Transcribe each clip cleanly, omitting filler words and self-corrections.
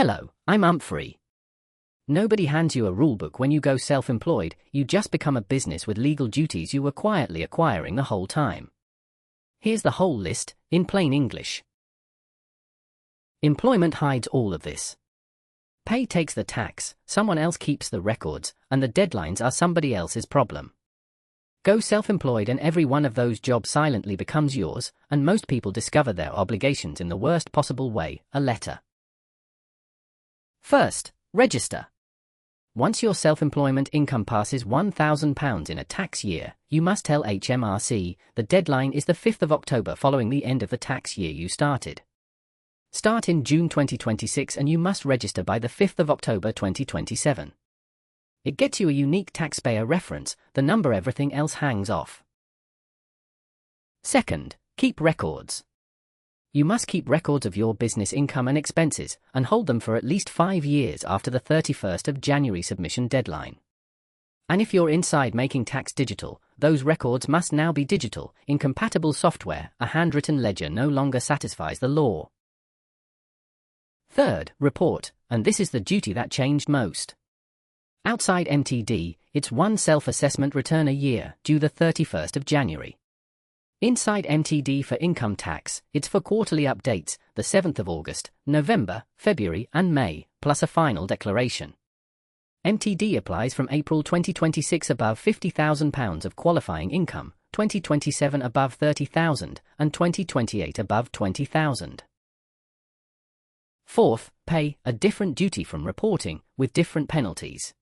Hello, I'm Humphrey. Nobody hands you a rulebook when you go self-employed, you just become a business with legal duties you were quietly acquiring the whole time. Here's the whole list, in plain English. Employment hides all of this. Pay takes the tax, someone else keeps the records, and the deadlines are somebody else's problem. Go self-employed and every one of those jobs silently becomes yours, and most people discover their obligations in the worst possible way, a letter. First, register. Once your self-employment income passes £1,000 in a tax year, you must tell HMRC. The deadline is the 5th of October following the end of the tax year you started. Start in June 2026 and you must register by the 5th of October 2027. It gets you a unique taxpayer reference, the number everything else hangs off. Second, keep records. You must keep records of your business income and expenses and hold them for at least 5 years after the 31st of January submission deadline. And if you're inside making tax digital, those records must now be digital, in compatible software. A handwritten ledger no longer satisfies the law. Third, report, and this is the duty that changed most. Outside MTD, it's one self-assessment return a year, due the 31st of January. Inside MTD for income tax, it's for quarterly updates, the 7th of August, November, February and May, plus a final declaration. MTD applies from April 2026 above £50,000 of qualifying income, 2027 above £30,000, and 2028 above £20,000. Fourth, pay, a different duty from reporting, with different penalties.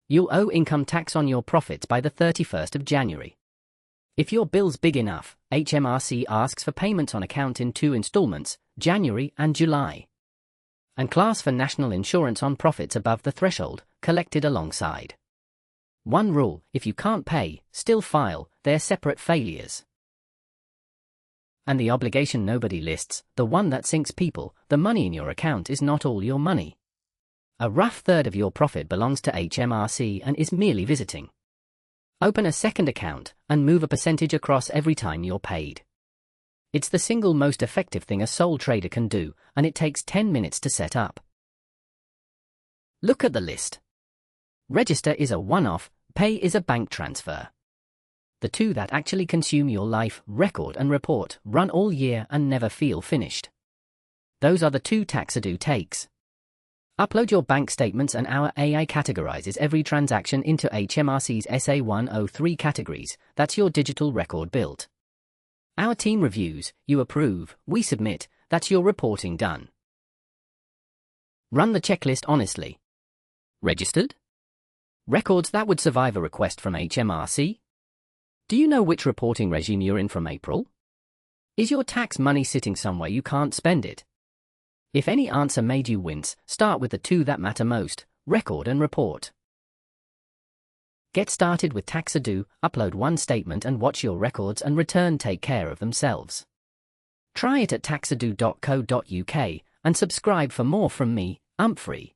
You'll owe income tax on your profits by the 31st of January. If your bill's big enough, HMRC asks for payments on account in 2 installments, January and July. And class for national insurance on profits above the threshold, collected alongside. One rule, if you can't pay, still file, they're separate failures. And the obligation nobody lists, the one that sinks people, the money in your account is not all your money. A rough third of your profit belongs to HMRC and is merely visiting. Open a second account and move a percentage across every time you're paid. It's the single most effective thing a sole trader can do, and it takes 10 minutes to set up. Look at the list. Register is a one-off, pay is a bank transfer. The two that actually consume your life, record and report, run all year and never feel finished. Those are the 2 Taxadoo takes. Upload your bank statements and our AI categorizes every transaction into HMRC's SA103 categories. That's your digital record built. Our team reviews, you approve, we submit, that's your reporting done. Run the checklist honestly. Registered? Records that would survive a request from HMRC? Do you know which reporting regime you're in from April? Is your tax money sitting somewhere you can't spend it? If any answer made you wince, start with the 2 that matter most, record and report. Get started with Taxadoo, upload 1 statement and watch your records and return take care of themselves. Try it at taxadoo.co.uk and subscribe for more from me, Humphrey.